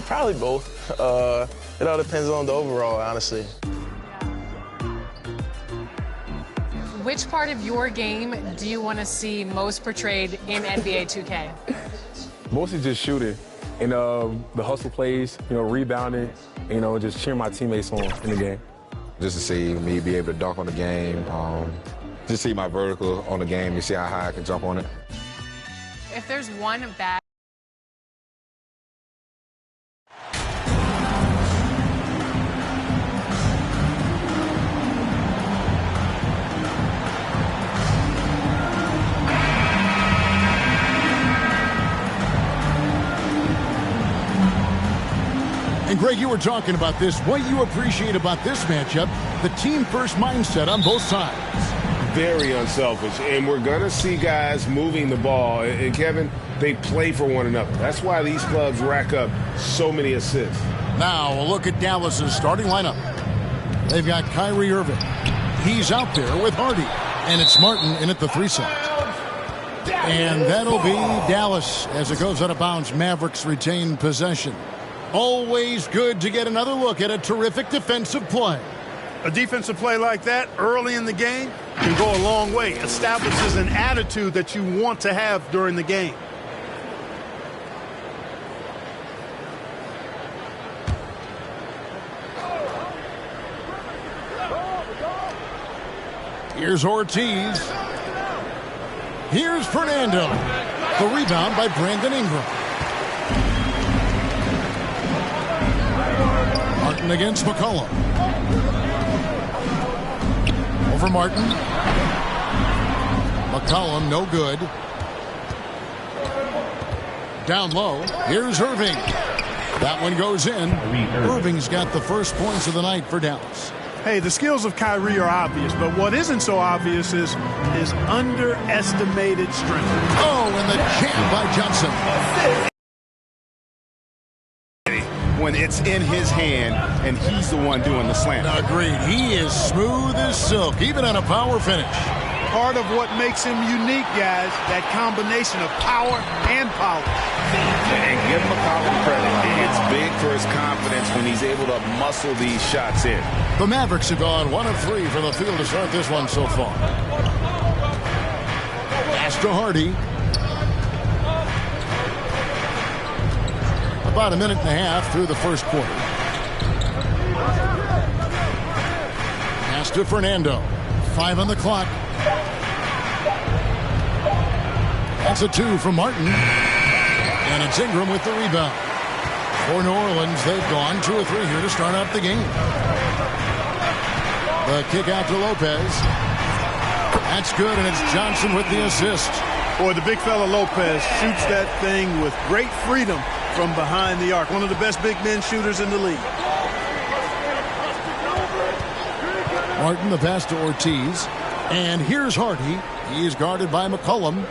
Probably both. It all depends on the overall, honestly. Which part of your game do you want to see most portrayed in NBA 2K? Mostly just shooting and the hustle plays, rebounding, just cheering my teammates on in the game. Just to see me be able to dunk on the game, just see my vertical on the game, to see how high I can jump on it. If there's one bad And, Greg, you were talking about this. What you appreciate about this matchup, the team-first mindset on both sides. Very unselfish, and we're going to see guys moving the ball. And, Kevin, they play for one another. That's why these clubs rack up so many assists. Now, a look at Dallas's starting lineup. They've got Kyrie Irving. He's out there with Hardy. And it's Martin in at the 3 side. And that'll be Dallas as it goes out of bounds. Mavericks retain possession. Always good to get another look at a terrific defensive play. A defensive play like that early in the game can go a long way. Establishes an attitude that you want to have during the game. Here's Ortiz. Here's Fernando. The rebound by Brandon Ingram. Martin against McCollum. Over Martin. McCollum, no good. Down low. Here's Irving. That one goes in. Irving's got the first points of the night for Dallas. Hey, the skills of Kyrie are obvious, but what isn't so obvious is his underestimated strength. Oh, and the jam by Johnson. When it's in his hand and he's the one doing the slam. Agreed. He is smooth as silk, even on a power finish. Part of what makes him unique, guys, that combination of power and polish. And give McCollum credit. It's big for his confidence when he's able to muscle these shots in. The Mavericks have gone 1 of 3 from the field to start this one so far. Pass to Hardy. About a minute and a half through the first quarter. Pass to Fernando. 5 on the clock. That's a 2 from Martin. And it's Ingram with the rebound. For New Orleans, they've gone 2 of 3 here to start out the game. The kick out to Lopez. That's good, and it's Johnson with the assist. Boy, the big fella Lopez shoots that thing with great freedom from behind the arc. One of the best big men shooters in the league. Martin, the pass to Ortiz. And here's Hardy. He is guarded by McCollum.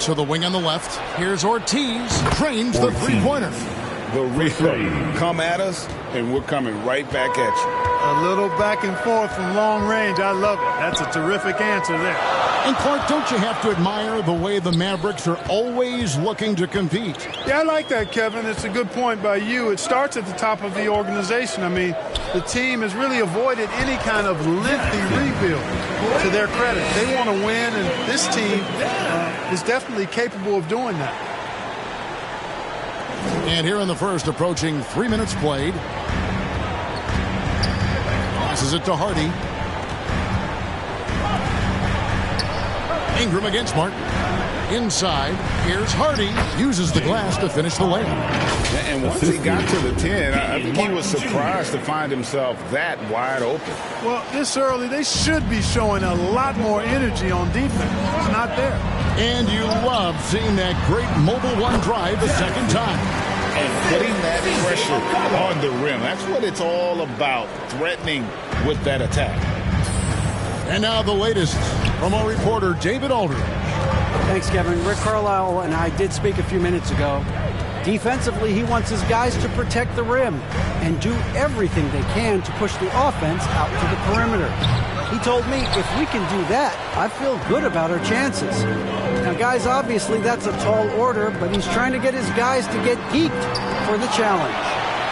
To the wing on the left. Here's Ortiz. Drains the three-pointer. The replay. Come at us, and we're coming right back at you. A little back and forth from long range. I love it. That's a terrific answer there. And, Clark, don't you have to admire the way the Mavericks are always looking to compete? Yeah, I like that, Kevin. It's a good point by you. It starts at the top of the organization. I mean, the team has really avoided any kind of lengthy rebuild. To their credit, they want to win, and this team is definitely capable of doing that. And here in the first, approaching 3 minutes played. Passes it to Hardy. Ingram against Martin. Inside, here's Hardy. Uses the glass to finish the layup. And once he got to the 10, I think he was surprised to find himself that wide open. Well, this early, they should be showing a lot more energy on defense. It's not there. And you love seeing that great mobile one drive the second time. And putting that pressure on the rim. That's what it's all about, threatening with that attack. And now the latest from our reporter, David Aldridge. Thanks, Kevin. Rick Carlisle and I did speak a few minutes ago. Defensively, he wants his guys to protect the rim and do everything they can to push the offense out to the perimeter. He told me if we can do that, I feel good about our chances. Now, guys, obviously that's a tall order, but he's trying to get his guys to get geeked for the challenge.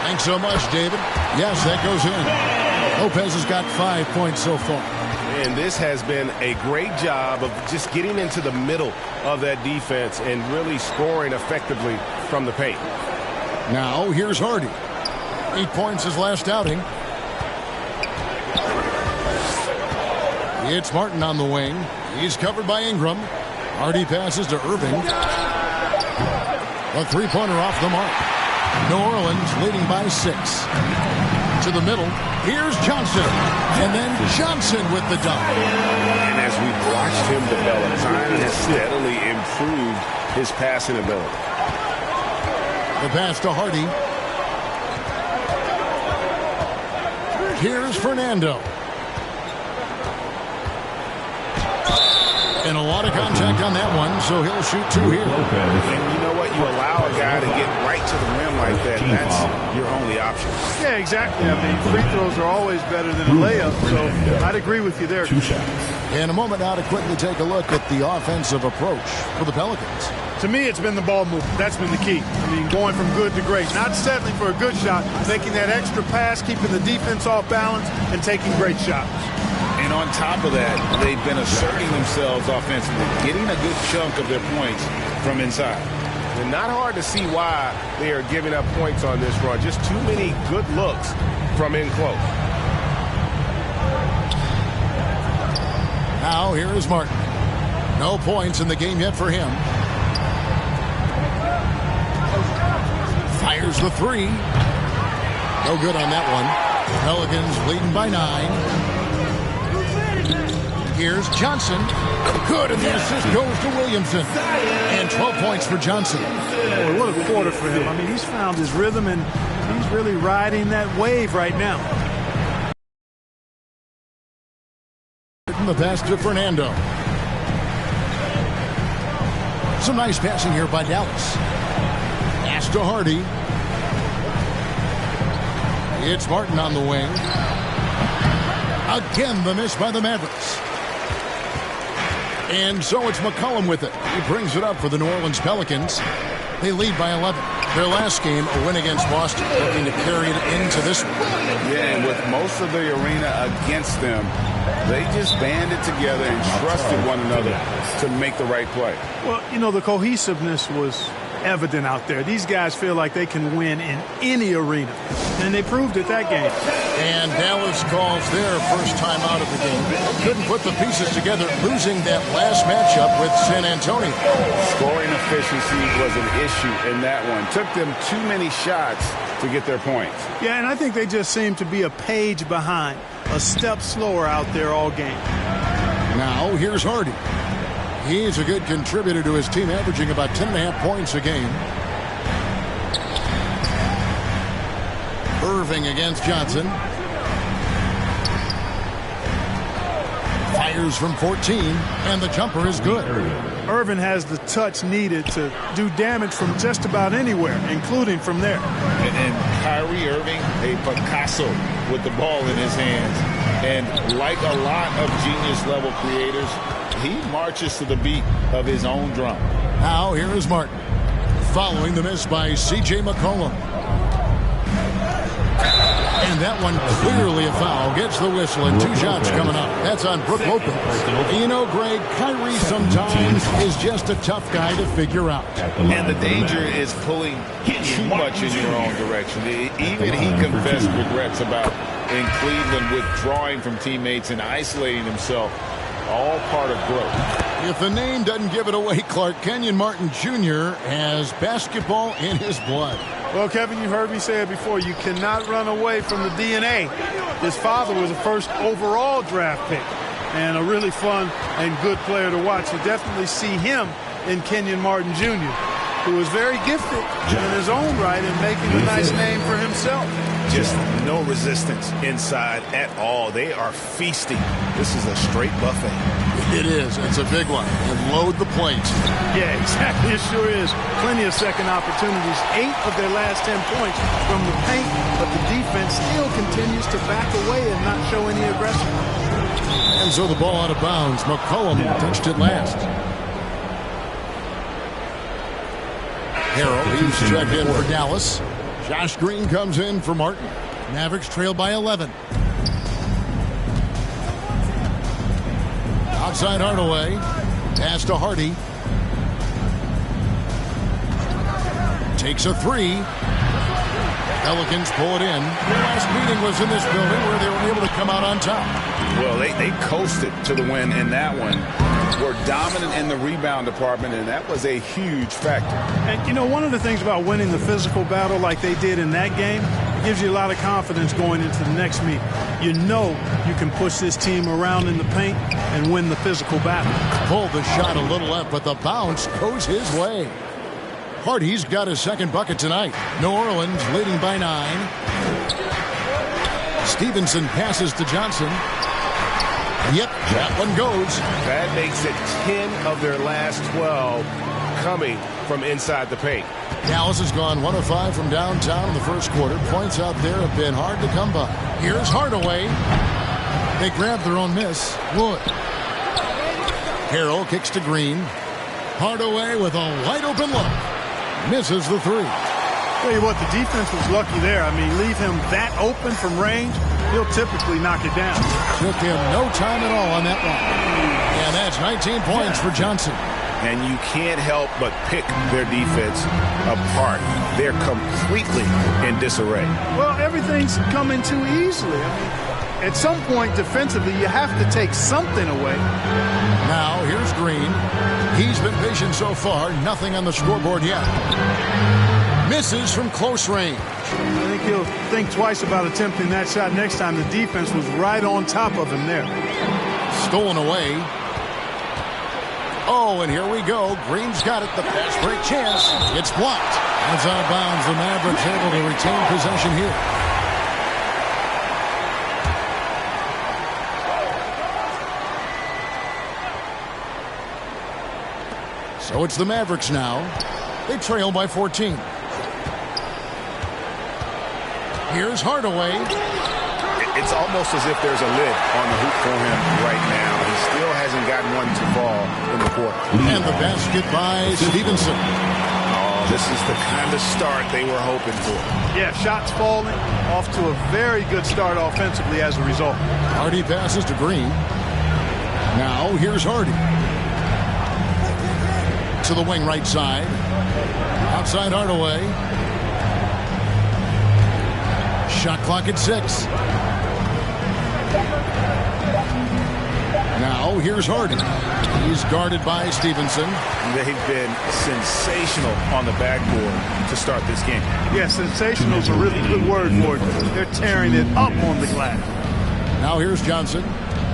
Thanks so much, David. Yes, that goes in. Lopez has got 5 points so far. And this has been a great job of just getting into the middle of that defense and really scoring effectively from the paint. Now, here's Hardy. 8 points his last outing. It's Martin on the wing. He's covered by Ingram. Hardy passes to Irving. A three-pointer off the mark. New Orleans leading by 6. To the middle. Here's Johnson. And then Johnson with the dunk. And as we've watched him develop, Zion has steadily improved his passing ability. The pass to Hardy. Here's Fernando. And a lot of contact on that one, so he'll shoot 2 here. And you know what? You allow a guy to get right to the rim like that, that's your only option. Yeah, exactly. I mean, free throws are always better than a layup, so I'd agree with you there. In a moment now to quickly take a look at the offensive approach for the Pelicans. To me, it's been the ball movement. That's been the key. I mean, going from good to great. Not settling for a good shot, making that extra pass, keeping the defense off balance, and taking great shots. And on top of that, they've been asserting themselves offensively, getting a good chunk of their points from inside. And not hard to see why they are giving up points on this run. Just too many good looks from in close. Now here is Martin. No points in the game yet for him. Fires the three. No good on that one. Pelicans leading by 9. Here's Johnson. Good, and the assist goes to Williamson. And 12 points for Johnson. Boy, what a quarter for him. I mean, he's found his rhythm, and he's really riding that wave right now. The pass to Fernando. Some nice passing here by Dallas. Pass to Hardy. It's Martin on the wing. Again, the miss by the Mavericks. And so it's McCollum with it. He brings it up for the New Orleans Pelicans. They lead by 11. Their last game, a win against Boston, looking to carry it into this one. Yeah, and with most of the arena against them, they just banded together and trusted one another to make the right play. Well, you know, the cohesiveness was evident out there. These guys feel like they can win in any arena, and they proved it that game. And Dallas calls their first time out of the game. Couldn't put the pieces together, losing that last matchup with San Antonio. Scoring efficiency was an issue in that one. Took them too many shots to get their points. Yeah, and I think they just seem to be a page behind, a step slower out there all game. Now here's Hardy. He's a good contributor to his team, averaging about 10.5 points a game. Irving against Johnson. Fires from 14, and the jumper is good. Irving has the touch needed to do damage from just about anywhere, including from there. And Kyrie Irving, a Picasso with the ball in his hands. And like a lot of genius-level creators, he marches to the beat of his own drum. Now here is Martin, following the miss by C.J. McCollum. And that one clearly a foul. Gets the whistle, and 2 shots coming up. That's on Brook Lopez. You know, Greg, Kyrie sometimes is just a tough guy to figure out. And the danger is pulling too much in your own direction. Even he confessed regrets about in Cleveland withdrawing from teammates and isolating himself. All part of growth. If the name doesn't give it away, Clark, Kenyon Martin Jr. has basketball in his blood. Well, Kevin, you heard me say it before. You cannot run away from the DNA. His father was a first overall draft pick and a really fun and good player to watch. You definitely see him in Kenyon Martin Jr., who is very gifted in his own right and making a nice name for himself. Just no resistance inside at all. They are feasting. This is a straight buffet. It is. It's a big one. And load the plate. Yeah, exactly. It sure is. Plenty of second opportunities. 8 of their last 10 points from the paint, but the defense still continues to back away and not show any aggression. And so the ball out of bounds. McCollum touched it last. Harrell, he's checked in for Dallas. Josh Green comes in for Martin. Mavericks trail by 11. Outside Hardaway. Pass to Hardy. Takes a three. Pelicans pull it in. Their last meeting was in this building where they were able to come out on top. Well, they coasted to the win in that one. Were dominant in the rebound department, and that was a huge factor. And, you know, one of the things about winning the physical battle like they did in that game, it gives you a lot of confidence going into the next meet. You know you can push this team around in the paint and win the physical battle. Pulled the shot a little left, but the bounce goes his way. Hardy's got his second bucket tonight. New Orleans leading by 9. Stevenson passes to Johnson. Yep, that one goes. That makes it 10 of their last 12 coming from inside the paint. Dallas has gone 1 of 5 from downtown in the first quarter. Points out there have been hard to come by. Here's Hardaway. They grab their own miss. Wood. Harrell kicks to Green. Hardaway with a wide open look. Misses the three. Tell you what, the defense was lucky there. I mean, leave him that open from range, he'll typically knock it down. Took him no time at all on that one. And that's 19 points for Johnson. And you can't help but pick their defense apart. They're completely in disarray. Well, everything's coming too easily. I mean, at some point defensively, you have to take something away. Now, here's Green. He's been patient so far. Nothing on the scoreboard yet. Misses from close range. I think he'll think twice about attempting that shot next time. The defense was right on top of him there. Stolen away. Oh, and here we go. Green's got it. The fast break chance. It's blocked. That's out of bounds. The Mavericks able to retain possession here. So it's the Mavericks now. They trail by 14. Here's Hardaway. It's almost as if there's a lid on the hoop for him right now. He still hasn't gotten one to fall in the quarter. And the basket by Stevenson. Oh, this is the kind of start they were hoping for. Yeah, shots falling. Off to a very good start offensively as a result. Hardy passes to Green. Now here's Hardy. To the wing right side. Outside Hardaway. Shot clock at 6. Now here's Hardy. He's guarded by Stevenson. They've been sensational on the backboard to start this game. Yeah, sensational is a really good word for it. They're tearing it up on the glass. Now here's Johnson.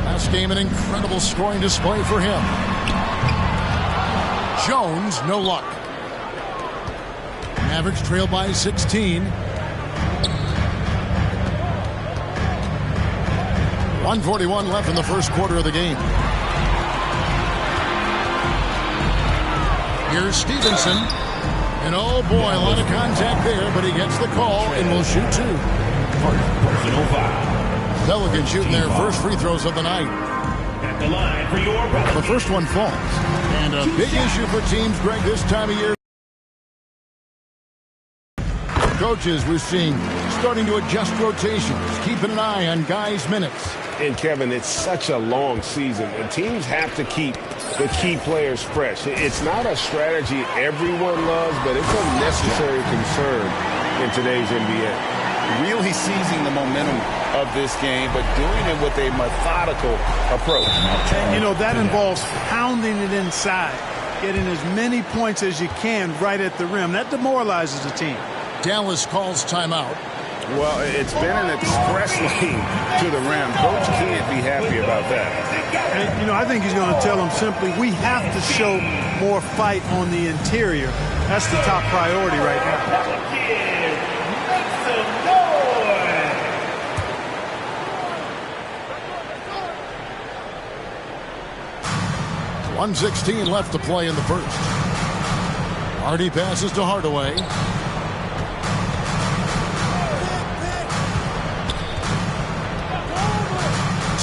Last game, an incredible scoring display for him. Jones, no luck. Mavericks trail by 16. 1:41 left in the first quarter of the game. Here's Stevenson. And oh boy, a lot of contact there, but he gets the call and will shoot 2. Personal foul. Pelicans shooting their first free throws of the night. At the line for your The first one falls. And a big issue for teams, Greg, this time of year. Coaches we're seeing starting to adjust rotations, keeping an eye on guys' minutes. And Kevin, it's such a long season, and teams have to keep the key players fresh. It's not a strategy everyone loves, but it's a necessary concern in today's NBA. Really seizing the momentum of this game, but doing it with a methodical approach. And, you know, that involves pounding it inside, getting as many points as you can right at the rim. That demoralizes the team. Dallas calls timeout. Well, it's been an express lane to the rim. Coach can't be happy about that. And, you know, I think he's going to tell them simply, we have to show more fight on the interior. That's the top priority right now. 1:16 left to play in the first. Hardy passes to Hardaway.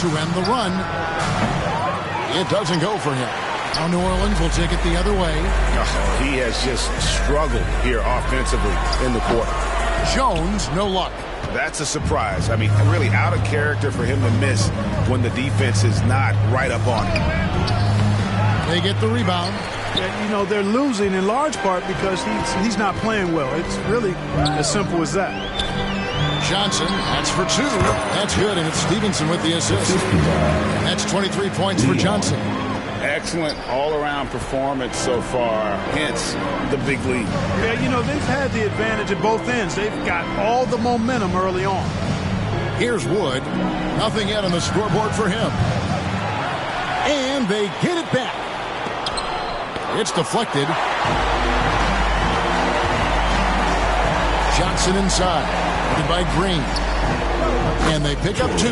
to end the run. It doesn't go for him. Now New Orleans will take it the other way. Oh, he has just struggled here offensively in the quarter. Jones, no luck. That's a surprise. I mean, really out of character for him to miss when the defense is not right up on him. They get the rebound. Yeah, you know, they're losing in large part because he's not playing well. It's really as simple as that. Johnson, that's for 2. That's good, and it's Stevenson with the assist. That's 23 points for Johnson. Excellent all-around performance so far, hence the big lead. Yeah, you know, they've had the advantage at both ends. They've got all the momentum early on. Here's Wood. Nothing yet on the scoreboard for him. And they get it back. It's deflected. Johnson inside. Headed by Green. And they pick up 2.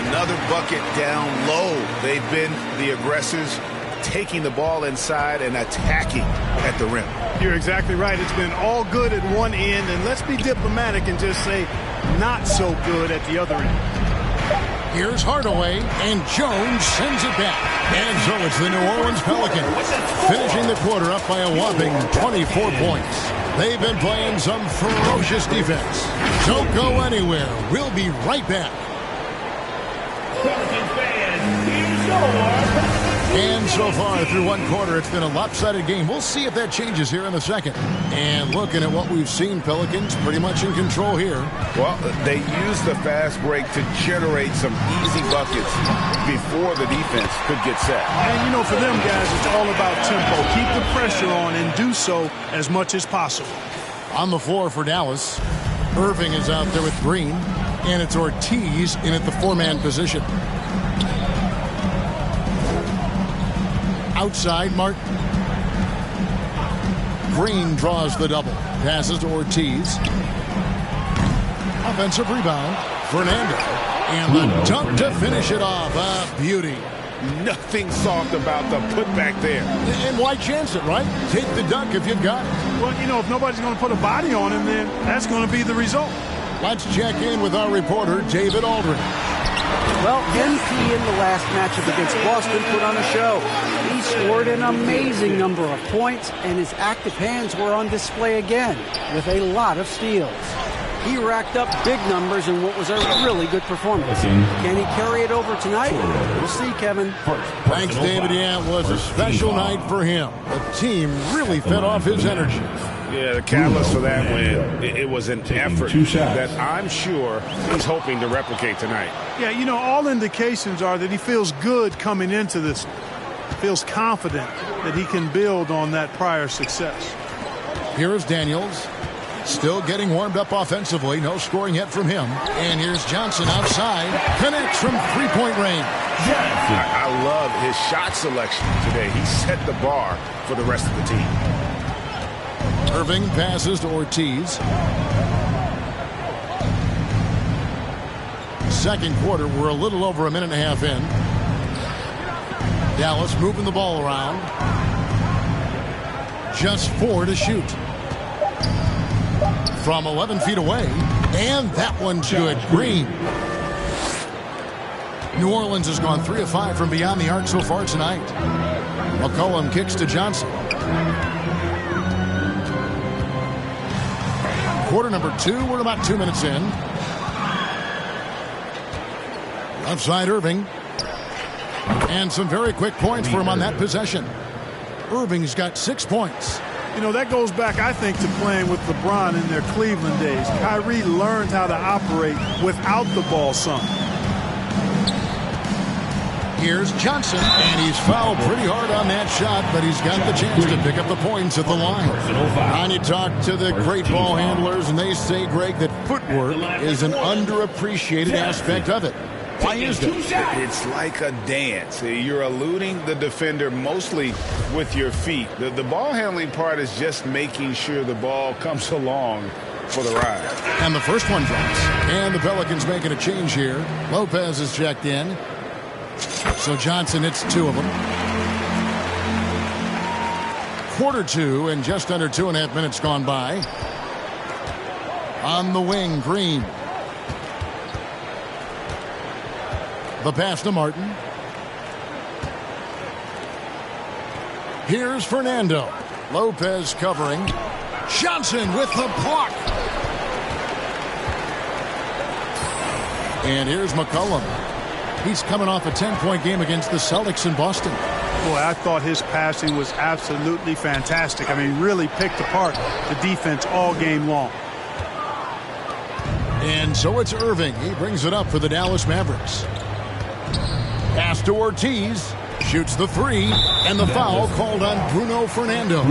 Another bucket down low. They've been the aggressors, taking the ball inside and attacking at the rim. You're exactly right. It's been all good at one end, and let's be diplomatic and just say not so good at the other end. Here's Hardaway, and Jones sends it back. And so it's the New Orleans Pelicans finishing the quarter up by a whopping 24 points. They've been playing some ferocious defense. Don't go anywhere. We'll be right back. And so far through one quarter, it's been a lopsided game. We'll see if that changes here in the second. And looking at what we've seen, Pelicans pretty much in control here. Well, they used the fast break to generate some easy buckets before the defense could get set. And, you know, for them guys, it's all about tempo. Keep the pressure on and do so as much as possible. On the floor for Dallas, Irving is out there with Green, and it's Ortiz in at the 4-man position. Outside, Martin. Green draws the double. Passes to Ortiz. Offensive rebound. Fernando. And the dunk to finish it off. A beauty. Nothing soft about the putback there. And why chance it, right? Take the dunk if you've got it. Well, you know, if nobody's going to put a body on him, then that's going to be the result. Let's check in with our reporter, David Aldridge. Well, MP in the last matchup against Boston put on a show. He scored an amazing number of points, and his active hands were on display again with a lot of steals. He racked up big numbers in what was a really good performance. Can he carry it over tonight? We'll see, Kevin. Thanks, David. Yeah, it was a special night for him. The team really fed off his energy. Yeah, the catalyst for that win, it was an effort that I'm sure he's hoping to replicate tonight. Yeah, you know, all indications are that he feels good coming into this. Feels confident that he can build on that prior success. Here is Daniels. Still getting warmed up offensively. No scoring yet from him. And here's Johnson outside. Connects from three-point range. I love his shot selection today. He set the bar for the rest of the team. Irving passes to Ortiz. Second quarter, we're a little over a minute and a half in. Dallas moving the ball around. Just 4 to shoot. From 11 feet away. And that one's good. Green. New Orleans has gone 3 of 5 from beyond the arc so far tonight. McCollum kicks to Johnson. Quarter number 2. We're about 2 minutes in. Left side Irving. And some very quick points for him on that possession. Irving's got 6 points. You know, that goes back, I think, to playing with LeBron in their Cleveland days. Kyrie learned how to operate without the ball some. Here's Johnson, and he's fouled pretty hard on that shot, but he's got the chance to pick up the points at the line. And you talk to the great ball handlers, and they say, Greg, that footwork is an underappreciated aspect of it. Why is that? It's like a dance. You're eluding the defender mostly with your feet. The ball handling part is just making sure the ball comes along for the ride. And the first one drops. And the Pelicans making a change here. Lopez is checked in. So Johnson hits 2 of them. Quarter 2 and just under 2.5 minutes gone by. On the wing, Green. The pass to Martin. Here's Fernando. Lopez covering. Johnson with the block. And here's McCollum. He's coming off a 10-point game against the Celtics in Boston. Boy, I thought his passing was absolutely fantastic. I mean, really picked apart the defense all game long. And so it's Irving. He brings it up for the Dallas Mavericks. Pass to Ortiz. Shoots the three. And the foul called on Bruno Fernando.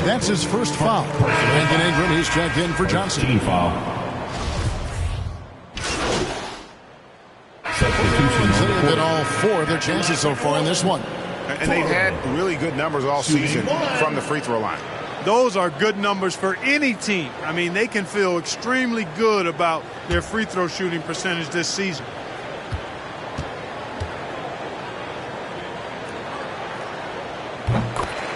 That's his first foul. Brandon Ingram, he's checked in for Johnson. That all four of their chances so far in this one. And they've had really good numbers all season from the free throw line. Those are good numbers for any team. I mean, they can feel extremely good about their free throw shooting percentage this season.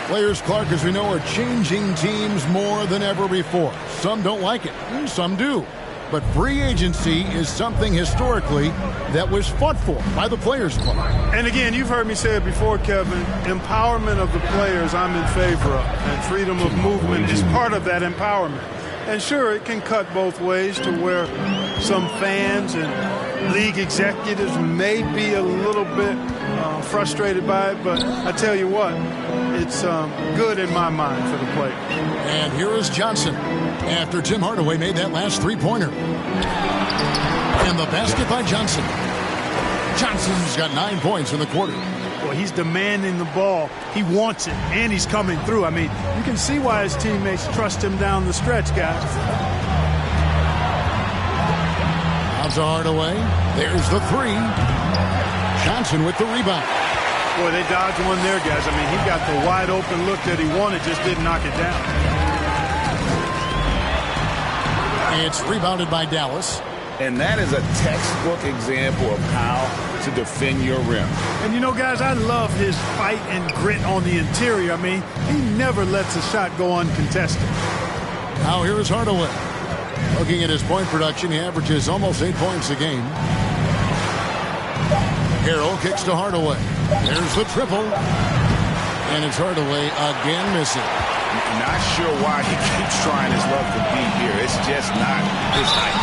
Players, Clark, as we know, are changing teams more than ever before. Some don't like it, and some do. But free agency is something historically that was fought for by the Players Club. And again, you've heard me say it before, Kevin, empowerment of the players I'm in favor of, and freedom of movement is part of that empowerment. And sure, it can cut both ways to where some fans and league executives may be a little bit frustrated by it, but I tell you what, it's good in my mind for the players. And here is Johnson after Tim Hardaway made that last three-pointer. And the basket by Johnson. Johnson's got 9 points in the quarter. Well, he's demanding the ball. He wants it, and he's coming through. I mean, you can see why his teammates trust him down the stretch, guys. Out to Hardaway. There's the three. Johnson with the rebound. Boy, they dodged one there, guys. I mean, he got the wide-open look that he wanted, just didn't knock it down. It's rebounded by Dallas. And that is a textbook example of how to defend your rim. And, you know, guys, I love his fight and grit on the interior. I mean, he never lets a shot go uncontested. Now here is Hardaway. Looking at his point production, he averages almost 8 points a game. Harrell kicks to Hardaway. There's the triple. And it's Hardaway again missing. Not sure why he keeps trying his luck to be here. It's just not his night.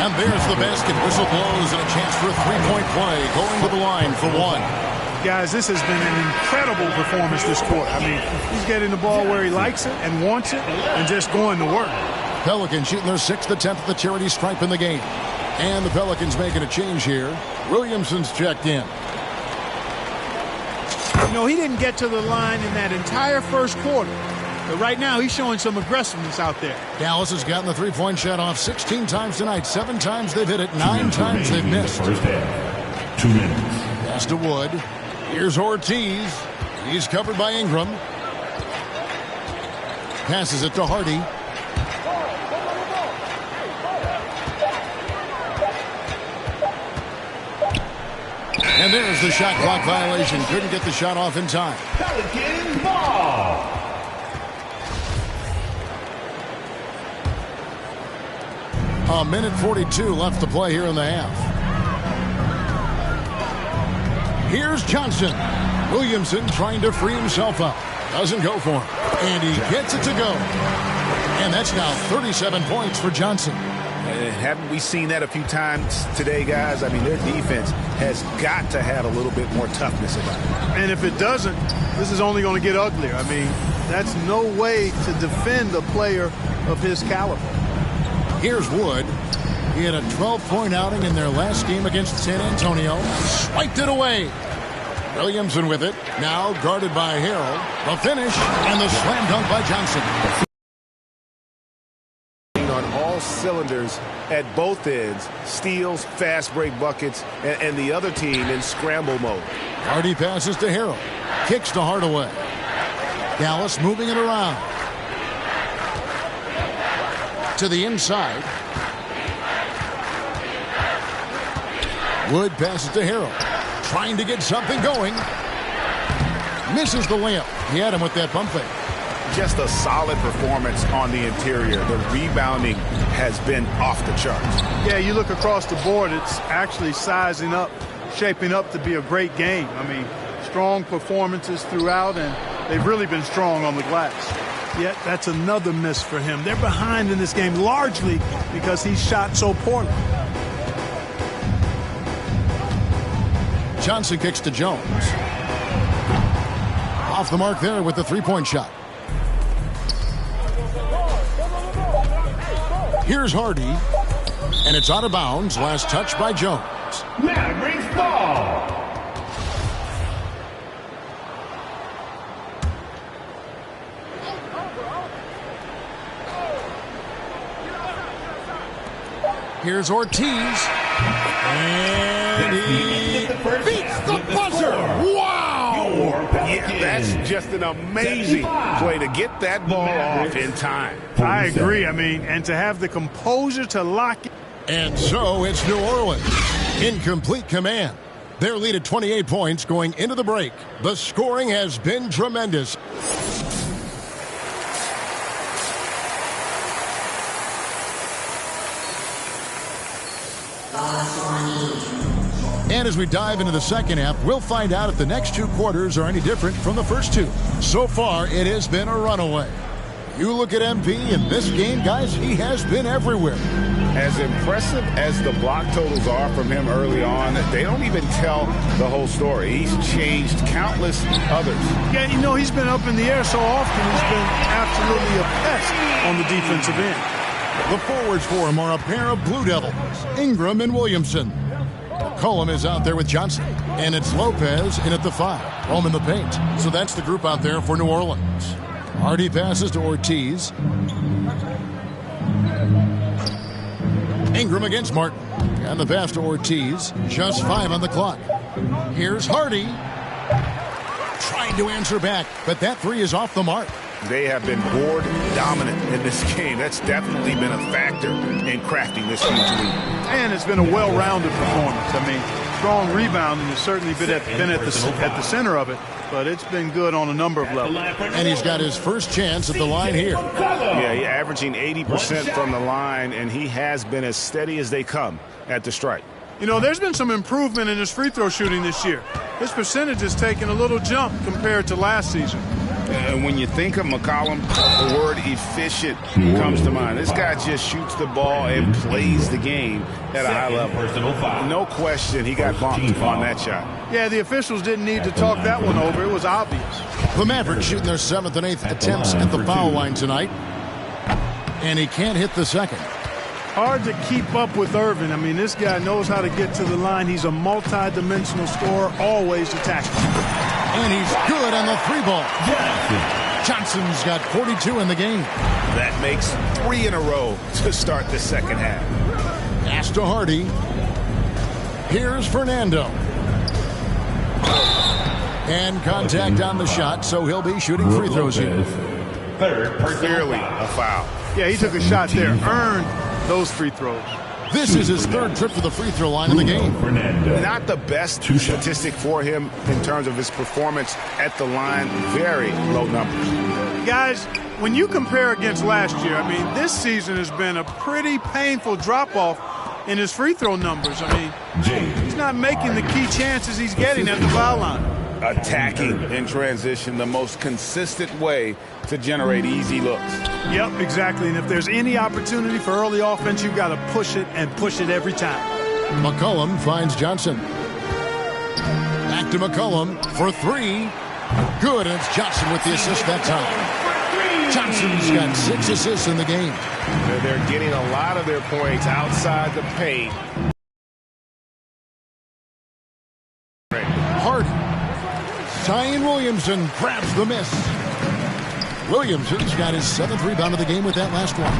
And there's the basket. Whistle blows and a chance for a three-point play. Going to the line for one. Guys, this has been an incredible performance this quarter. I mean, he's getting the ball where he likes it and wants it and just going to work. Pelicans shooting their 6th attempt at the charity stripe in the game. And the Pelicans making a change here. Williamson's checked in. You know, he didn't get to the line in that entire first quarter. But right now, he's showing some aggressiveness out there. Dallas has gotten the three-point shot off 16 times tonight. 7 times they've hit it. 9 times they've missed. First half. 2 minutes. Pass to Wood. Here's Ortiz. He's covered by Ingram. Passes it to Hardy. And there's the shot clock violation. Couldn't get the shot off in time. Pelicans ball. A minute 42 left to play here in the half. Here's Johnson. Williamson trying to free himself up. Doesn't go for him. And he gets it to go. And that's now 37 points for Johnson. Haven't we seen that a few times today, guys? I mean, their defense has got to have a little bit more toughness about it. And if it doesn't, this is only going to get uglier. I mean, that's no way to defend a player of his caliber. Here's Wood. He had a 12-point outing in their last game against San Antonio. Swiped it away. Williamson with it. Now guarded by Harrell. The finish and the slam dunk by Johnson. On all cylinders at both ends, steals, fast break buckets, and the other team in scramble mode. Hardy passes to Harrell. Kicks to Hardaway. Dallas moving it around. To the inside. Wood passes to Harrell. Trying to get something going. Misses the layup. He had him with that pump fake. just a solid performance on the interior. The rebounding has been off the charts. Yeah, you look across the board, it's actually sizing up, shaping up to be a great game. I mean, strong performances throughout, and they've really been strong on the glass. Yet that's another miss for him. They're behind in this game largely because he shot so poorly. Johnson kicks to Jones. Off the mark there with the three-point shot. Here's Hardy, and it's out of bounds. Last touch by Jones. Mavericks ball. Here's Ortiz. And he beats the buzzer. Wow! Yeah, that's just an amazing play to get that ball off in time. I agree. I mean, and to have the composure to lock it. And so it's New Orleans in complete command. Their lead at 28 points going into the break. The scoring has been tremendous. And as we dive into the second half, we'll find out if the next two quarters are any different from the first two. So far, it has been a runaway. You look at MP in this game, guys, he has been everywhere. As impressive as the block totals are from him early on, they don't even tell the whole story. He's changed countless others. Yeah, you know, he's been up in the air so often, he's been absolutely a pest on the defensive end. The forwards for him are a pair of Blue Devils, Ingram and Williamson. McCollum is out there with Johnson, and it's Lopez in at the 5, home in the paint. So that's the group out there for New Orleans. Hardy passes to Ortiz. Ingram against Martin, and the pass to Ortiz. Just 5 on the clock. Here's Hardy, trying to answer back, but that 3 is off the mark. They have been board dominant in this game. That's definitely been a factor in crafting this huge lead. And it's been a well-rounded performance. I mean, strong rebounding has certainly been at the center of it, but it's been good on a number of levels. And he's got his first chance at the line here. Yeah, he's averaging 80% from the line, and he has been as steady as they come at the stripe. You know, there's been some improvement in his free throw shooting this year. His percentage has taken a little jump compared to last season. And when you think of McCollum, the word efficient comes to mind. This guy just shoots the ball and plays the game at a high level. No question he got bumped on that shot. Yeah, the officials didn't need to talk that one over. It was obvious. The Mavericks shooting their 7th and 8th attempts at the foul line tonight. And he can't hit the second. Hard to keep up with Irvin. I mean, this guy knows how to get to the line. He's a multi-dimensional scorer, always attacking. And he's good on the 3-ball. Johnson's got 42 in the game. That makes 3 in a row to start the second half. Pass to Hardy. Here's Fernando. And contact on the shot, so he'll be shooting free throws here. Clearly a foul. Yeah, he took a shot there, earned those free throws. This is his 3rd trip to the free throw line of the game. Not the best statistic for him in terms of his performance at the line. Very low numbers. Guys, when you compare against last year, I mean, this season has been a pretty painful drop-off in his free throw numbers. I mean, he's not making the key chances he's getting at the foul line. Attacking in transition, the most consistent way to generate easy looks. Yep, exactly. And if there's any opportunity for early offense, you've got to push it and push it every time. McCollum finds Johnson. Back to McCollum for 3. Good, and it's Johnson with the assist that time. Johnson's got 6 assists in the game. They're getting a lot of their points outside the paint. Hardy. Zion Williamson grabs the miss. Williamson's got his 7th rebound of the game with that last one.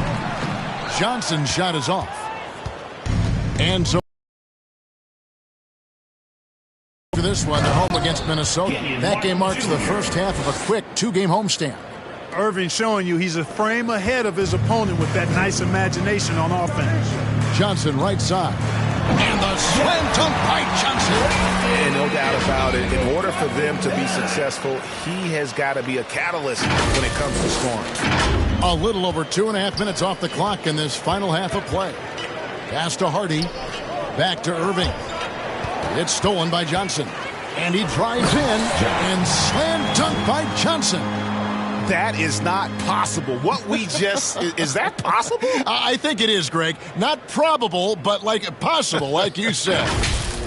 Johnson's shot is off. And so for this one, they're home against Minnesota. That game marks the first half of a quick 2-game homestand. Irving showing you he's a frame ahead of his opponent with that nice imagination on offense. Johnson right side. And the slam dunk by Johnson. And no doubt about it, in order for them to be successful, he has got to be a catalyst when it comes to scoring. A little over 2.5 minutes off the clock in this final half of play. Pass to Hardy. Back to Irving. It's stolen by Johnson. And he drives in and slam dunk by Johnson. That is not possible. What we just... is that possible? I think it is, Greg. Not probable, but possible, like you said.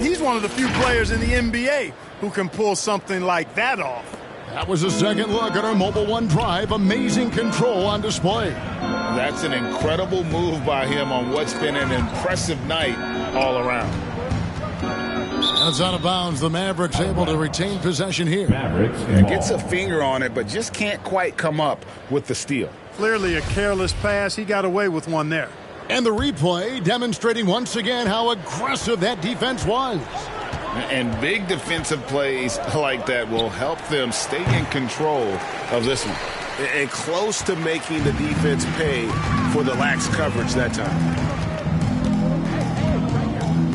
He's one of the few players in the NBA who can pull something like that off. That was a second look at our Mobile One drive. Amazing control on display. That's an incredible move by him on what's been an impressive night all around. And it's out of bounds. The Mavericks able to retain possession here. Gets a finger on it, but just can't quite come up with the steal. Clearly a careless pass. He got away with one there. And the replay demonstrating once again how aggressive that defense was. And big defensive plays like that will help them stay in control of this one. And close to making the defense pay for the lax coverage that time.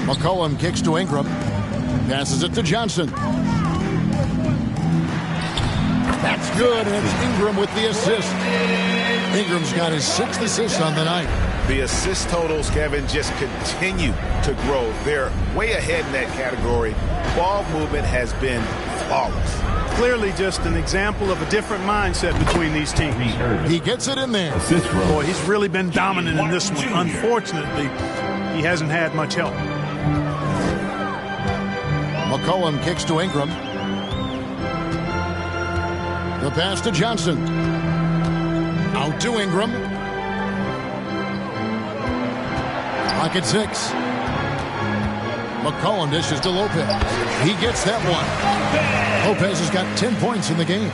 McCollum kicks to Ingram. Passes it to Johnson. That's good, and it's Ingram with the assist. Ingram's got his 6th assist on the night. The assist totals, Kevin, just continue to grow. They're way ahead in that category. Ball movement has been flawless. Clearly just an example of a different mindset between these teams. He gets it in there. Boy, he's really been dominant in this one. Unfortunately, he hasn't had much help. McCollum kicks to Ingram. The pass to Johnson. Out to Ingram. Clock at 6. McCollum dishes to Lopez. He gets that one. Lopez has got 10 points in the game.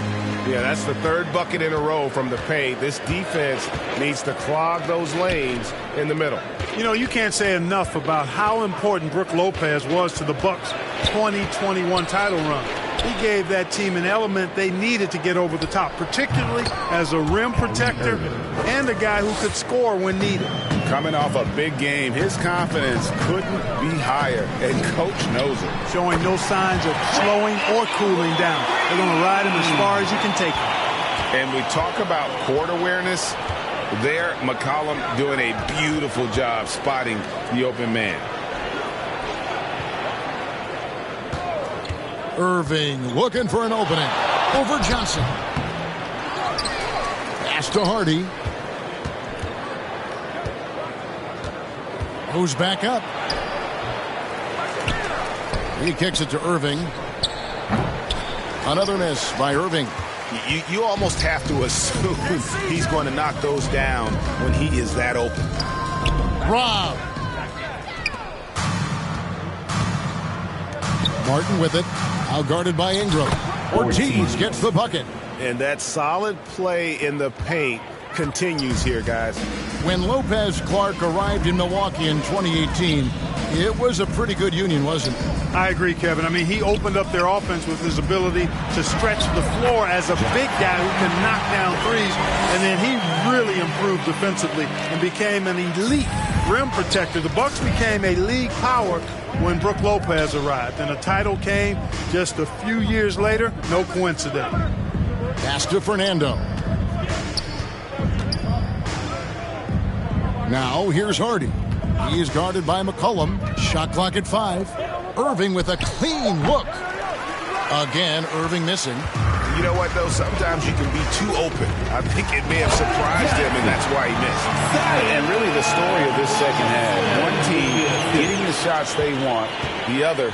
Yeah, that's the 3rd bucket in a row from the paint. This defense needs to clog those lanes in the middle. You know, you can't say enough about how important Brook Lopez was to the Bucks' 2021 title run. He gave that team an element they needed to get over the top, particularly as a rim protector and a guy who could score when needed. Coming off a big game, his confidence couldn't be higher, and Coach knows it. Showing no signs of slowing or cooling down. They're going to ride him as far as you can take him. And we talk about court awareness. There, McCollum doing a beautiful job spotting the open man. Irving looking for an opening. Over Johnson. Pass to Hardy. Moves back up. He kicks it to Irving. Another miss by Irving. You almost have to assume he's going to knock those down when he is that open. Rob. Martin with it. Out guarded by Ingram. Ortiz gets the bucket. And that solid play in the paint continues here, guys. When Lopez Clark arrived in Milwaukee in 2018, it was a pretty good union, wasn't it? I agree, Kevin. I mean, he opened up their offense with his ability to stretch the floor as a big guy who can knock down threes. And then he really improved defensively and became an elite rim protector. The Bucks became a league power when Brook Lopez arrived. And a title came just a few years later. No coincidence. Pass to Fernando. Now here's Hardy. He is guarded by McCollum. Shot clock at 5. Irving with a clean look. Again, Irving missing. You know what, though? Sometimes you can be too open. I think it may have surprised him, and that's why he missed. And really the story of this second half, one team getting the shots they want, the other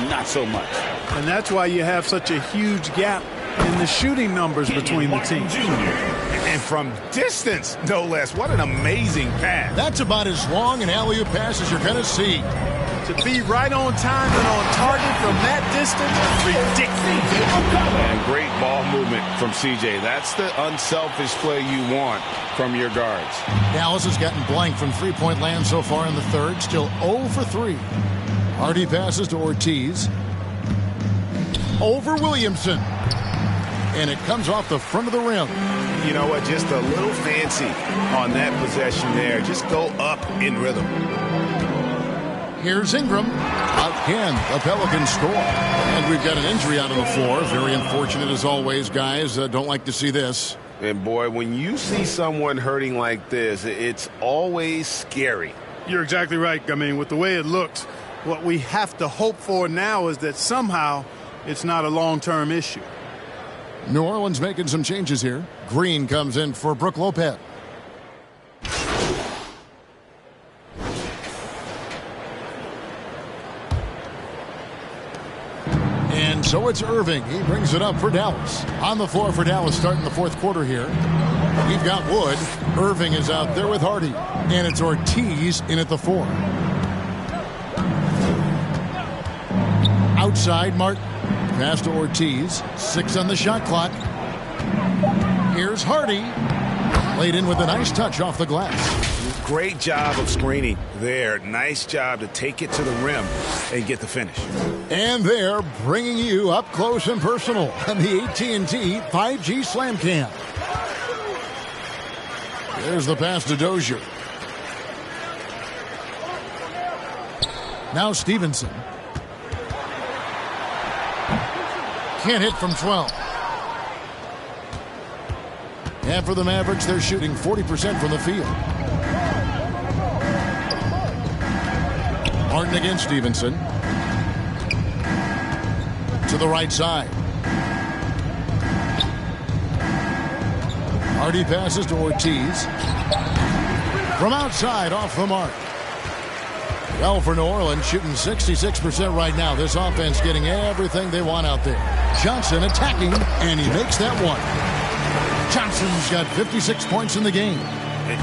not so much. And that's why you have such a huge gap in the shooting numbers between the teams. And from distance, no less. What an amazing pass. That's about as long an alley-oop pass as you're going to see. To be right on time and on target from that distance is ridiculous. And great ball movement from CJ. That's the unselfish play you want from your guards. Dallas has gotten blank from three-point land so far in the third. Still 0 for 3. Hardy passes to Ortiz. Over Williamson. And it comes off the front of the rim. You know what? Just a little fancy on that possession there. Just go up in rhythm. Here's Ingram. Again, the Pelicans score. And we've got an injury out on the floor. Very unfortunate as always, guys. Don't like to see this. And, boy, when you see someone hurting like this, it's always scary. You're exactly right. I mean, with the way it looks, what we have to hope for now is that somehow it's not a long-term issue. New Orleans making some changes here. Green comes in for Brook Lopez. And so it's Irving. He brings it up for Dallas. On the floor for Dallas starting the fourth quarter here. We've got Wood. Irving is out there with Hardy. And it's Ortiz in at the 4. Outside, Martin. Pass to Ortiz. 6 on the shot clock. Here's Hardy. Laid in with a nice touch off the glass. Great job of screening there. Nice job to take it to the rim and get the finish. And they're bringing you up close and personal on the AT&T 5G Slam Cam. There's the pass to Dozier. Now Stevenson. Can't hit from 12. And for the Mavericks, they're shooting 40% from the field. Martin against Stevenson. To the right side. Hardy passes to Ortiz. From outside, off the mark. Well, for New Orleans, shooting 66% right now. This offense getting everything they want out there. Johnson attacking, and he makes that one. Johnson's got 56 points in the game.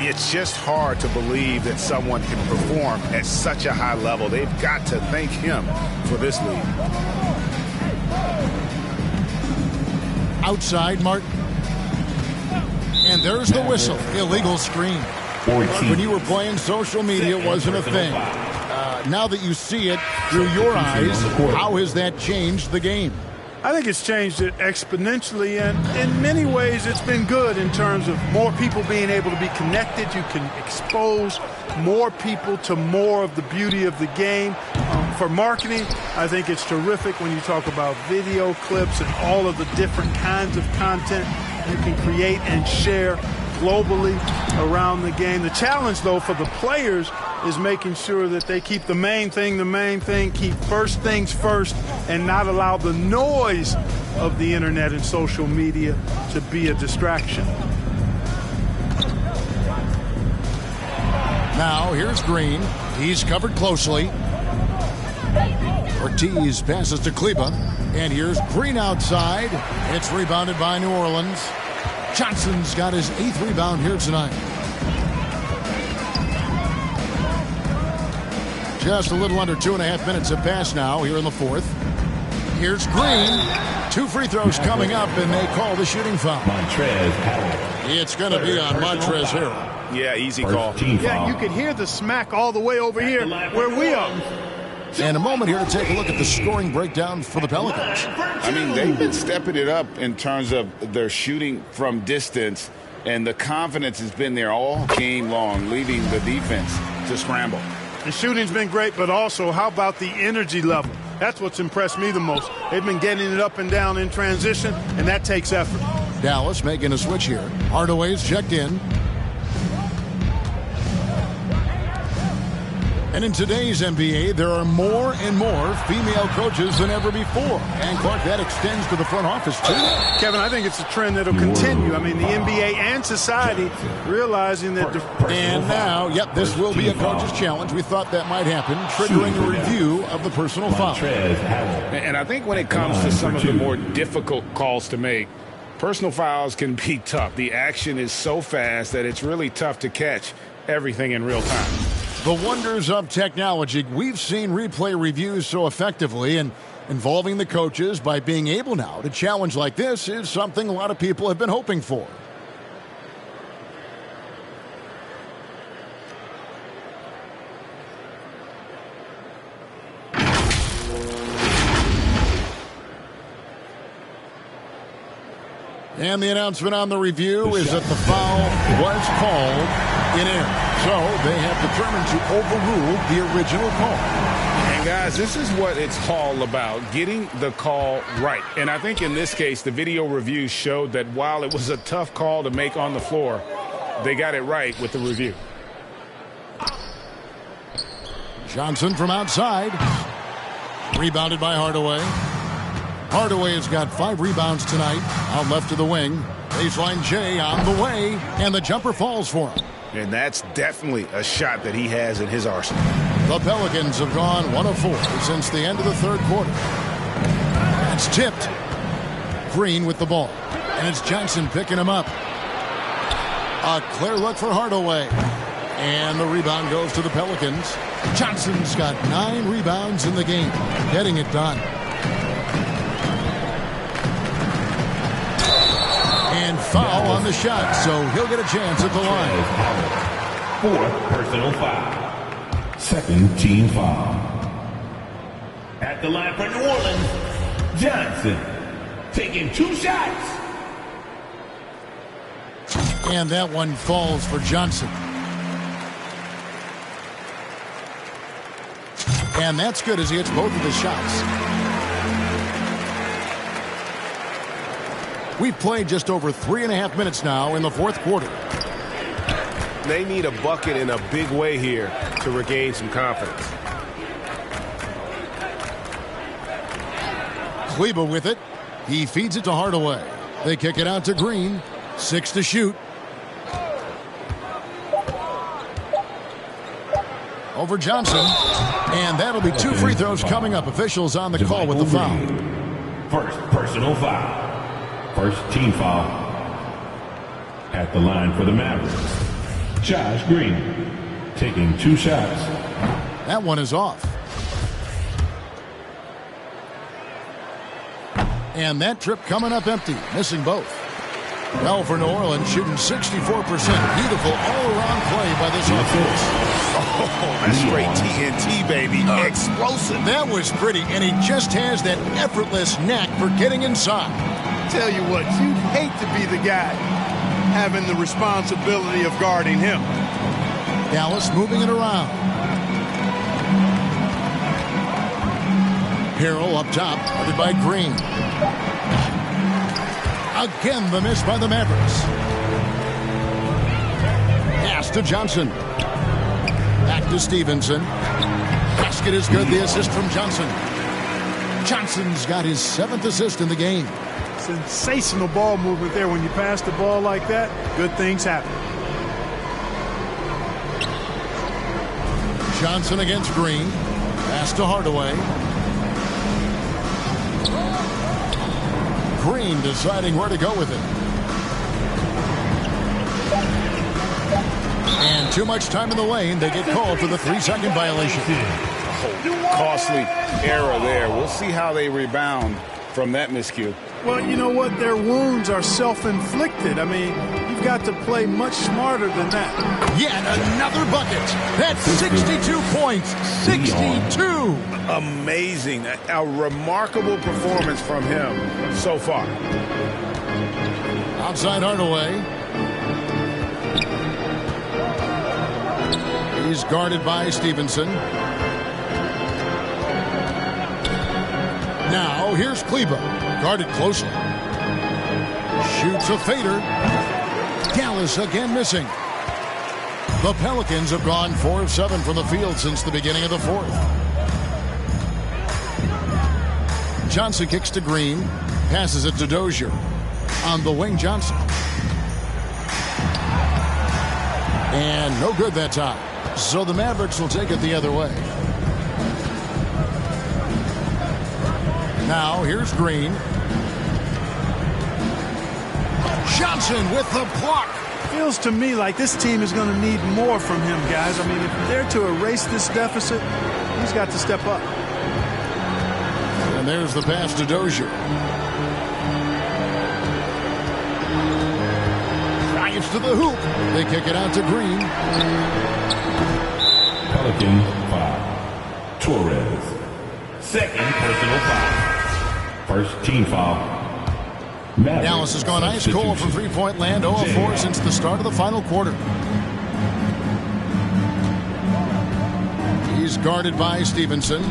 It's just hard to believe that someone can perform at such a high level. They've got to thank him for this lead. Outside, Martin. And there's the whistle. Illegal screen. When you were playing, social media wasn't a thing. Now that you see it through your eyes, how has that changed the game? I think it's changed it exponentially, and in many ways it's been good in terms of more people being able to be connected. You can expose more people to more of the beauty of the game. For marketing, I think it's terrific when you talk about video clips and all of the different kinds of content you can create and share globally around the game. The challenge, though, for the players is making sure that they keep the main thing, keep first things first, and not allow the noise of the internet and social media to be a distraction. Now, here's Green. He's covered closely. Ortiz passes to Kleba. And here's Green outside. It's rebounded by New Orleans. Johnson's got his 8th rebound here tonight. Just a little under 2.5 minutes have passed now here in the fourth. Here's Green. 2 free throws coming up, and they call the shooting foul. It's going to be on Montrezl Harrell. Yeah, easy call. Yeah, you could hear the smack all the way over here where we are. And a moment here to take a look at the scoring breakdown for the Pelicans. I mean, they've been stepping it up in terms of their shooting from distance, and the confidence has been there all game long, leaving the defense to scramble. The shooting's been great, but also how about the energy level? That's what's impressed me the most. They've been getting it up and down in transition, and that takes effort. Dallas making a switch here. Hardaway's checked in. And in today's NBA, there are more and more female coaches than ever before. And, Clark, that extends to the front office, too. Kevin, I think it's a trend that will continue. I mean, the NBA and society realizing that... And now, yep, this will be a coach's challenge. We thought that might happen, triggering a review of the personal foul. And I think when it comes to some of the more difficult calls to make, personal fouls can be tough. The action is so fast that it's really tough to catch everything in real time. The wonders of technology. We've seen replay reviews so effectively, and involving the coaches by being able now to challenge like this is something a lot of people have been hoping for. And the announcement on the review is that the foul was called in air. So they have determined to overrule the original call. Guys, this is what it's all about, getting the call right. And I think in this case, the video review showed that while it was a tough call to make on the floor, they got it right with the review. Johnson from outside. Rebounded by Hardaway. Hardaway has got 5 rebounds tonight. Out left to the wing. Baseline J on the way. And the jumper falls for him. And that's definitely a shot that he has in his arsenal. The Pelicans have gone 1 of 4 since the end of the third quarter. It's tipped. Green with the ball. And it's Johnson picking him up. A clear look for Hardaway. And the rebound goes to the Pelicans. Johnson's got 9 rebounds in the game. Getting it done. And foul on the shot, so he'll get a chance at the line. 4th personal foul. 2nd team foul. At the line for New Orleans, Johnson taking 2 shots. And that one falls for Johnson. And that's good as he hits both of his shots. We've played just over 3.5 minutes now in the fourth quarter. They need a bucket in a big way here to regain some confidence. Kleba with it. He feeds it to Hardaway. They kick it out to Green. 6 to shoot. Over Johnson. And that'll be 2 free throws coming up. Officials on the call with the foul. 1st personal foul. 1st team foul. At the line for the Mavericks, Josh Green taking 2 shots. That one is off. And that trip coming up empty, missing both. Well, for New Orleans, shooting 64%. Beautiful all-around play by this offense. Oh, that's straight TNT, baby. Explosive. That was pretty, and he just has that effortless knack for getting inside. Tell you what, you'd hate to be the guy having the responsibility of guarding him. Dallas moving it around. Harrell up top, guarded by Green. Again, the miss by the Mavericks. Pass to Johnson. Back to Stevenson. Basket is good. The assist from Johnson. Johnson's got his 7th assist in the game. Sensational ball movement there. When you pass the ball like that, good things happen. Johnson against Green. Pass to Hardaway. Green deciding where to go with it. And too much time in the lane. They get called for the 3-second violation. Costly error there. We'll see how they rebound from that miscue. Well, you know what? Their wounds are self-inflicted. I mean, you've got to play much smarter than that. Yet another bucket. That's 62 points. 62. Amazing. A remarkable performance from him so far. Outside Hardaway. He's guarded by Stevenson. Now, here's Kleba. Guarded closely. Shoots a fader. Dallas again missing. The Pelicans have gone 4 of 7 from the field since the beginning of the fourth. Johnson kicks to Green. Passes it to Dozier. On the wing, Johnson. And no good that time. So the Mavericks will take it the other way. Now, here's Green. Johnson with the block. Feels to me like this team is going to need more from him, guys. I mean, if they're to erase this deficit, he's got to step up. And there's the pass to Dozier. Drives to the hoop. They kick it out to Green. Pelican foul. Torres. 2nd personal foul. 1st team foul. Maverick. Dallas has gone ice cold from three-point land, 0-4 since the start of the final quarter. He's guarded by Stevenson.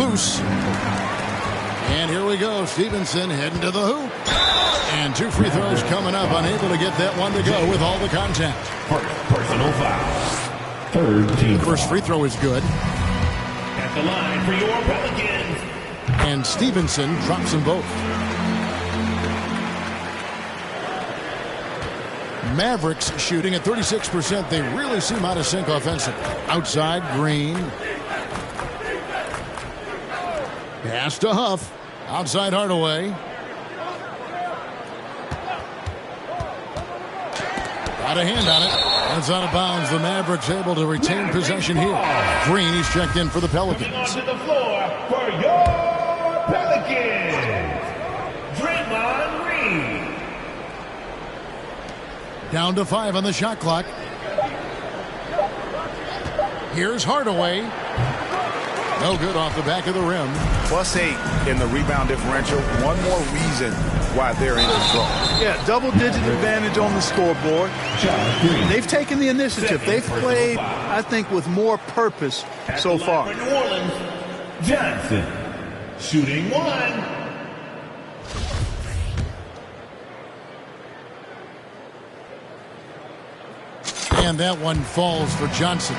loose. And here we go. Stevenson heading to the hoop. And 2 free throws coming up. Unable to get that one to go with all the contact. Personal foul. Third team. The first free throw is good. At the line for your Pelicans. And Stevenson drops them both. Mavericks shooting at 36%. They really seem out of sync offensively. Outside, Green. Pass to Huff. Outside, Hardaway. Got a hand on it. It's out of bounds. The Mavericks able to retain possession here. Green, he's checked in for the Pelicans. Onto the floor for your Pelicans. Draymond Green. Down to 5 on the shot clock. Here's Hardaway. No good off the back of the rim. +8 in the rebound differential. One more reason why they're in control. Yeah, double-digit advantage on the scoreboard. They've taken the initiative. They've played, I think, with more purpose so far. New Orleans, Johnson. Shooting 1. And that one falls for Johnson.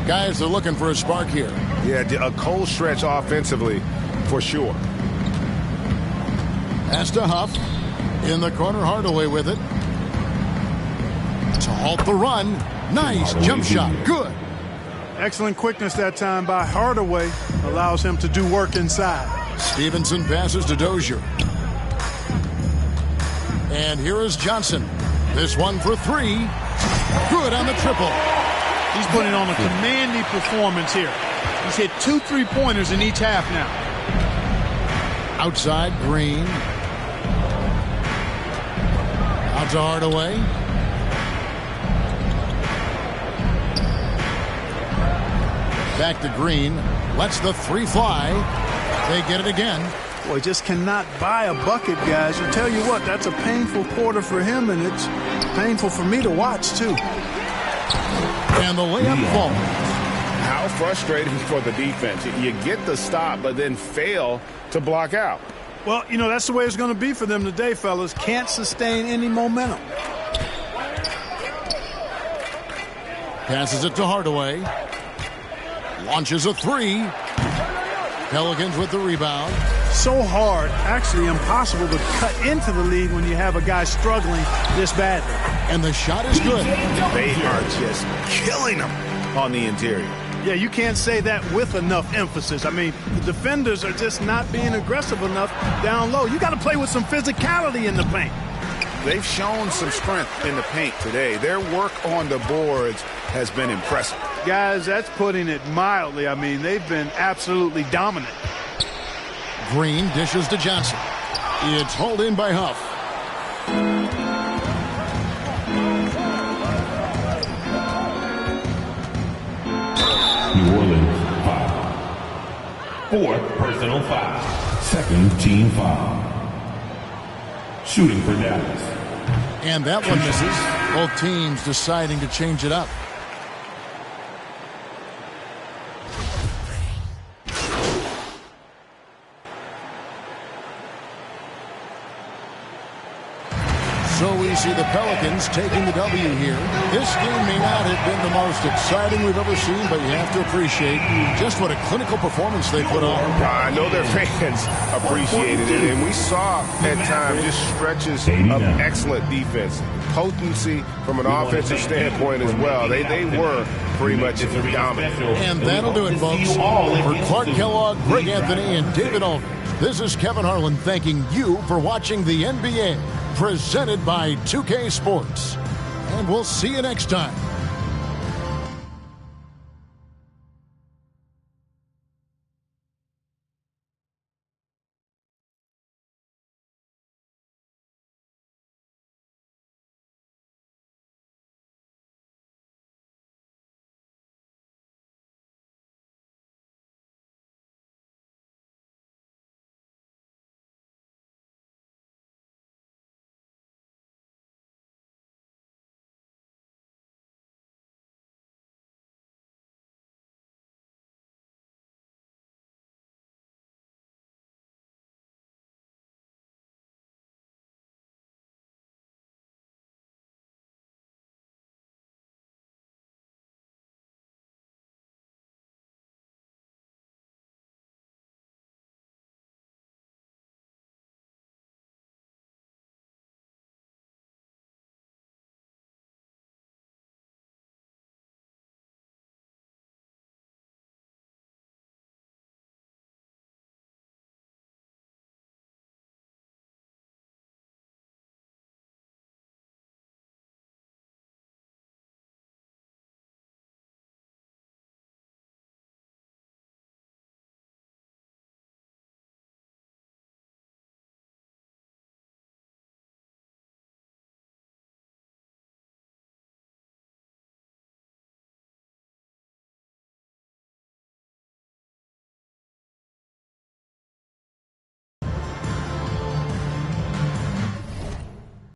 Guys are looking for a spark here. Yeah, a cold stretch offensively for sure. Pass to Huff. In the corner, Hardaway with it. To halt the run. Nice jump shot. Good. Excellent quickness that time by Hardaway. Allows him to do work inside. Stevenson passes to Dozier. And here is Johnson. This one for 3. Good on the triple. He's putting on a commanding performance here. He's hit 2 3-pointers in each half now. Outside, Green. Out to Hardaway. Back to Green. Lets the 3 fly. They get it again. Boy, just cannot buy a bucket, guys. I tell you what, that's a painful quarter for him, and it's painful for me to watch, too. And the layup falls. How frustrating for the defense. You get the stop, but then fail to block out. Well, you know, that's the way it's going to be for them today, fellas. Can't sustain any momentum. Passes it to Hardaway. Launches a 3. Pelicans with the rebound. So hard, actually impossible to cut into the lead when you have a guy struggling this badly. And the shot is good. They are just killing them on the interior. Yeah, you can't say that with enough emphasis. I mean, the defenders are just not being aggressive enough down low. You got to play with some physicality in the paint. They've shown some strength in the paint today. Their work on the boards has been impressive. Guys, that's putting it mildly. I mean, they've been absolutely dominant. Green dishes to Johnson. It's hauled in by Huff. New Orleans foul. 4th personal foul. 2nd team foul. Shooting for Dallas. And that one misses. Both teams deciding to change it up. So we see the Pelicans taking the W here. This game may not have been the most exciting we've ever seen, but you have to appreciate just what a clinical performance they put on. I know their fans appreciated it, and we saw at times just stretches of excellent defense. Potency from an offensive standpoint as well. They were pretty much dominant. And that'll do it, folks. For Clark Kellogg, Greg Anthony, and David Aldridge, this is Kevin Harlan thanking you for watching the NBA. Presented by 2K Sports. And we'll see you next time.